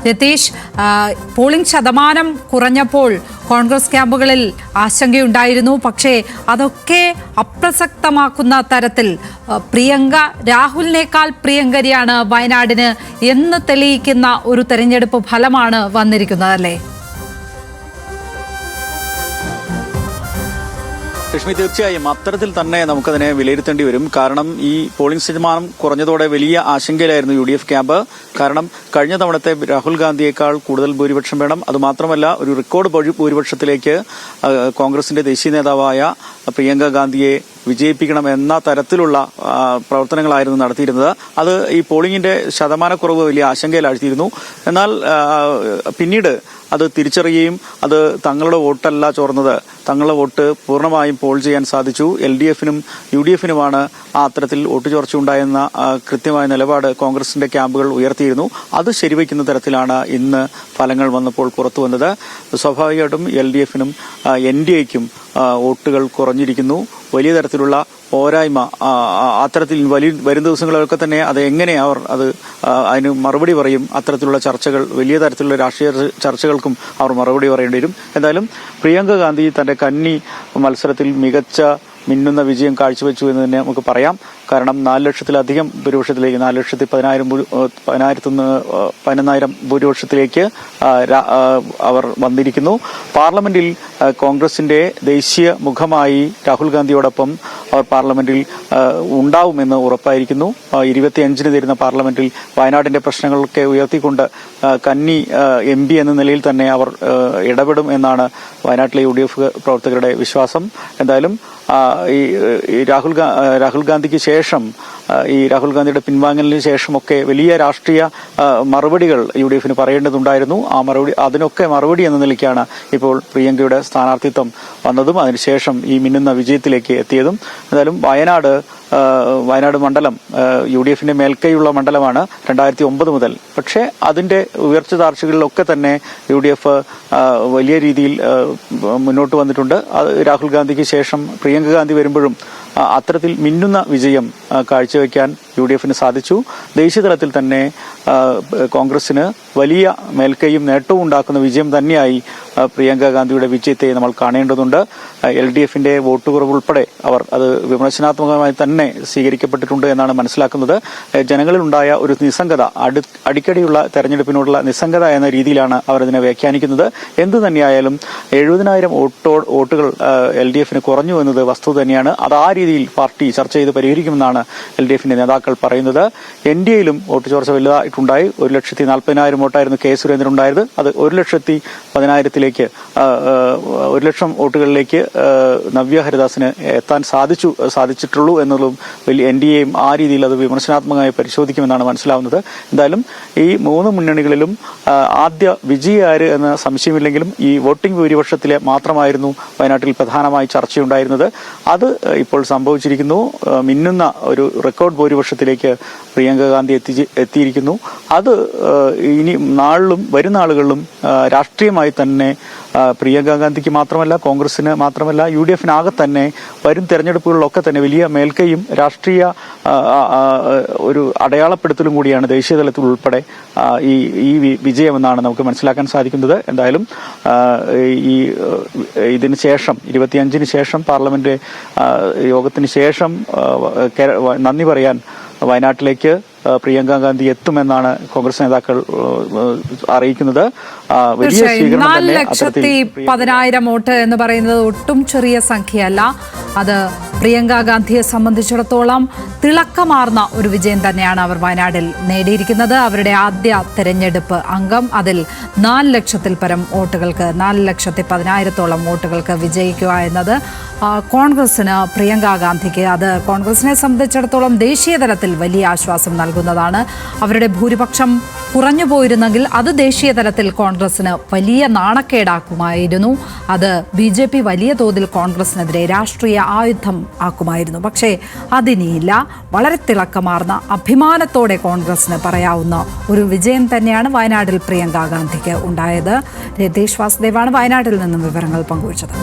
Ratheesh, polling ശതമാനം കുറഞ്ഞപ്പോൾ കോൺഗ്രസ് ക്യാമ്പുകളിൽ ആശങ്കയുണ്ടായിരുന്നു. പക്ഷേ അതൊക്കെ അപ്രസക്തമാക്കുന്ന തരത്തിൽ പ്രിയങ്ക രാഹുലിനേക്കാൾ പ്രിയങ്കരിയാണ് വയനാടിന് എന്ന് തെളിയിക്കുന്ന ഒരു തെരഞ്ഞെടുപ്പ് ഫലമാണ് വന്നിരിക്കുന്നത്, അല്ലേ? ലക്ഷ്മി, തീർച്ചയായും അത്തരത്തിൽ തന്നെ നമുക്കതിനെ വിലയിരുത്തേണ്ടി വരും. കാരണം ഈ പോളിംഗ് ശതമാനം കുറഞ്ഞതോടെ വലിയ ആശങ്കയിലായിരുന്നു UDF ക്യാമ്പ്. കാരണം കഴിഞ്ഞ തവണത്തെ രാഹുൽ ഗാന്ധിയേക്കാൾ കൂടുതൽ ഭൂരിപക്ഷം വേണം. അതുമാത്രമല്ല, ഒരു റെക്കോർഡ് ഭൂരിപക്ഷത്തിലേക്ക് കോൺഗ്രസിന്റെ ദേശീയ നേതാവായ പ്രിയങ്ക ഗാന്ധിയെ വിജയിപ്പിക്കണം എന്ന തരത്തിലുള്ള പ്രവർത്തനങ്ങളായിരുന്നു നടത്തിയിരുന്നത്. അത് ഈ പോളിംഗിന്റെ ശതമാനക്കുറവ് വലിയ ആശങ്കയിലാഴ്ത്തിയിരുന്നു. എന്നാൽ പിന്നീട് അത് തിരിച്ചറിയുകയും അത് തങ്ങളുടെ വോട്ടല്ല ചോർന്നത്, തങ്ങളുടെ വോട്ട് പൂർണ്ണമായും പോൾ ചെയ്യാൻ സാധിച്ചു. LDFനും UDFനുമാണ് ആ അത്തരത്തിൽ വോട്ട് ചോർച്ച ഉണ്ടായെന്ന കൃത്യമായ നിലപാട് കോൺഗ്രസിന്റെ ക്യാമ്പുകൾ ഉയർത്തിയിരുന്നു. അത് ശരിവയ്ക്കുന്ന തരത്തിലാണ് ഇന്ന് ഫലങ്ങൾ വന്നപ്പോൾ പുറത്തു വന്നത്. സ്വാഭാവികമായിട്ടും LDFനും NDAയ്ക്കും വോട്ടുകൾ കുറഞ്ഞിരിക്കുന്നു. വലിയ തരത്തിലുള്ള പോരായ്മ അത്തരത്തിൽ വരും ദിവസങ്ങളിലൊക്കെ തന്നെ അത് എങ്ങനെ അവർ അതിന് മറുപടി പറയും, അത്തരത്തിലുള്ള ചർച്ചകൾ, വലിയ തരത്തിലുള്ള രാഷ്ട്രീയ ചർച്ചകൾക്കും അവർ മറുപടി പറയേണ്ടി വരും. എന്തായാലും പ്രിയങ്ക ഗാന്ധി തന്റെ കന്നി മത്സരത്തിൽ മികച്ച മിന്നുന്ന വിജയം കാഴ്ചവെച്ചു എന്ന് തന്നെ നമുക്ക് പറയാം. കാരണം 4 ലക്ഷത്തിലധികം ഭൂരിപക്ഷത്തിലേക്ക്, 4,11,000 ഭൂരിപക്ഷത്തിലേക്ക് അവർ വന്നിരിക്കുന്നു. പാർലമെന്റിൽ കോൺഗ്രസിന്റെ ദേശീയ മുഖമായി രാഹുൽ ഗാന്ധിയോടൊപ്പം അവർ പാർലമെന്റിൽ ഉണ്ടാവുമെന്ന് ഉറപ്പായിരിക്കുന്നു. 25-ന് തരുന്ന പാർലമെന്റിൽ വയനാടിന്റെ പ്രശ്നങ്ങളൊക്കെ ഉയർത്തിക്കൊണ്ട് കന്നി MP എന്ന നിലയിൽ തന്നെ അവർ ഇടപെടും എന്നാണ് വയനാട്ടിലെ UDF പ്രവർത്തകരുടെ വിശ്വാസം. എന്തായാലും ഈ രാഹുൽ ഗാന്ധിക്ക് ശേഷം, ഈ രാഹുൽ ഗാന്ധിയുടെ പിൻവാങ്ങലിന് ശേഷമൊക്കെ വലിയ രാഷ്ട്രീയ മറുപടികൾ UDFന് പറയേണ്ടതുണ്ടായിരുന്നു. അതിനൊക്കെ മറുപടി എന്ന നിലയ്ക്കാണ് ഇപ്പോൾ പ്രിയങ്കയുടെ സ്ഥാനാർത്ഥിത്വം വന്നതും അതിനുശേഷം ഈ മിന്നുന്ന വിജയത്തിലേക്ക് എത്തിയതും. എന്തായാലും വയനാട് മണ്ഡലം UDFന്റെ മേൽക്കൈയുള്ള മണ്ഡലമാണ് 2009 മുതൽ. പക്ഷേ അതിന്റെ ഉയർച്ച താഴ്ചകളിലൊക്കെ തന്നെ UDF വലിയ രീതിയിൽ മുന്നോട്ട് വന്നിട്ടുണ്ട്. രാഹുൽ ഗാന്ധിക്ക് ശേഷം പ്രിയങ്ക ഗാന്ധി വരുമ്പോഴും അത്തരത്തിൽ മിന്നുന്ന വിജയം കാഴ്ചവെക്കാൻ UDFന് സാധിച്ചു. ദേശീയതലത്തിൽ തന്നെ കോൺഗ്രസിന് വലിയ മേൽക്കൈയും നേട്ടവും ഉണ്ടാക്കുന്ന വിജയം തന്നെയായി പ്രിയങ്ക ഗാന്ധിയുടെ വിജയത്തെ നമ്മൾ കാണേണ്ടതുണ്ട്. LDFന്റെ വോട്ട് കുറവ് ഉൾപ്പെടെ അവർ അത് വിമർശനാത്മകമായി തന്നെ സ്വീകരിക്കപ്പെട്ടിട്ടുണ്ട് എന്നാണ് മനസ്സിലാക്കുന്നത്. ജനങ്ങളിലുണ്ടായ ഒരു നിസ്സംഗത, അടിക്കടിയുള്ള തെരഞ്ഞെടുപ്പിനോടുള്ള നിസ്സംഗത എന്ന രീതിയിലാണ് അവർ ഇതിനെ വ്യാഖ്യാനിക്കുന്നത്. എന്തു തന്നെയായാലും 70,000 വോട്ടുകൾ LDFന് കുറഞ്ഞു എന്നത് വസ്തുത തന്നെയാണ്. അത് ആ രീതിയിൽ പാർട്ടി ചർച്ച ചെയ്ത് പരിഹരിക്കുമെന്നാണ് LDFന്റെ നേതാക്കൾ പറയുന്നത്. NDAയിലും വോട്ട് ചോർച്ച വലുതായിട്ടുണ്ടായി. 1,40,000 വോട്ടായിരുന്നു K. സുരേന്ദ്രൻ ഉണ്ടായത്. അത് 1,10,10,000-ലേക്ക് 1 ലക്ഷം വോട്ടുകളിലേക്ക് നവ്യ ഹരിദാസിന് എത്താൻ സാധിച്ചിട്ടുള്ളൂ എന്നുള്ളതും വലിയ NDAയും ആ രീതിയിൽ അത് വിമർശനാത്മകമായി പരിശോധിക്കുമെന്നാണ് മനസ്സിലാവുന്നത്. എന്തായാലും ഈ 3 മുന്നണികളിലും ആദ്യ വിജയാര് എന്ന സംശയമില്ലെങ്കിലും ഈ വോട്ടിംഗ് ഭൂരിപക്ഷത്തിലെ മാത്രമായിരുന്നു വയനാട്ടിൽ പ്രധാനമായി ചർച്ചയുണ്ടായിരുന്നത്. അത് ഇപ്പോൾ സംഭവിച്ചിരിക്കുന്നു. മിന്നുന്ന ഒരു റെക്കോർഡ് ഭൂരിപക്ഷത്തിലേക്ക് പ്രിയങ്ക ഗാന്ധി എത്തിയിരിക്കുന്നു. അത് ഇനി വരും നാളുകളിലും രാഷ്ട്രീയമായി തന്നെ പ്രിയങ്ക ഗാന്ധിക്ക് മാത്രമല്ല, കോൺഗ്രസിന് മാത്രമല്ല, UDFനാകെ തന്നെ വരും തെരഞ്ഞെടുപ്പുകളിലൊക്കെ തന്നെ വലിയ മേൽക്കൈയും രാഷ്ട്രീയ ഒരു അടയാളപ്പെടുത്തലും കൂടിയാണ് ദേശീയതലത്തിൽ ഉൾപ്പെടെ ഈ വിജയമെന്നാണ് നമുക്ക് മനസ്സിലാക്കാൻ സാധിക്കുന്നത്. എന്തായാലും ഇതിന് ശേഷം 25-ന് ശേഷം പാർലമെന്റ് യോഗത്തിന് ശേഷം നന്ദി പറയാൻ വയനാട്ടിലേക്ക് പ്രിയങ്ക ഗാന്ധി എത്തുമെന്നാണ് കോൺഗ്രസ് നേതാക്കൾ അറിയിക്കുന്നത്. വലിയ സ്വീകരണം തന്നെ. 4,10,000 വോട്ട് എന്ന് പറയുന്നത് ഒട്ടും ചെറിയ സംഖ്യയല്ല. അത് പ്രിയങ്ക ഗാന്ധിയെ സംബന്ധിച്ചിടത്തോളം തിളക്കമാർന്ന ഒരു വിജയം തന്നെയാണ് അവർ വയനാട്ടിൽ നേടിയിരിക്കുന്നത്. അവരുടെ ആദ്യ തെരഞ്ഞെടുപ്പ് അംഗം അതിൽ 4 ലക്ഷത്തിൽ പരം വോട്ടുകൾക്ക്, 4,10,000-ഓളം വോട്ടുകൾക്ക് വിജയിക്കുക എന്നത് കോൺഗ്രസിന്, പ്രിയങ്ക ഗാന്ധിക്ക്, അത് കോൺഗ്രസിനെ സംബന്ധിച്ചിടത്തോളം ദേശീയ തലത്തിൽ വലിയ ആശ്വാസം നൽകുന്നതാണ്. അവരുടെ ഭൂരിപക്ഷം കുറഞ്ഞു പോയിരുന്നെങ്കിൽ അത് ദേശീയ തലത്തിൽ കോൺഗ്രസിന് വലിയ നാണക്കേടാക്കുമായിരുന്നു. അത് BJP വലിയ തോതിൽ കോൺഗ്രസിനെതിരെ രാഷ്ട്രീയ ആയുധം ആക്കുമായിരുന്നു. പക്ഷേ അതിനിയില്ല. വളരെ തിളക്കമാർന്ന അഭിമാനത്തോടെ കോൺഗ്രസിന് പറയാവുന്ന ഒരു വിജയം തന്നെയാണ് വയനാട്ടിൽ പ്രിയങ്ക ഗാന്ധിക്ക് ഉണ്ടായത്. രതീഷ് വാസുദേവാണ് വയനാട്ടിൽ നിന്നും വിവരങ്ങൾ പങ്കുവച്ചത്.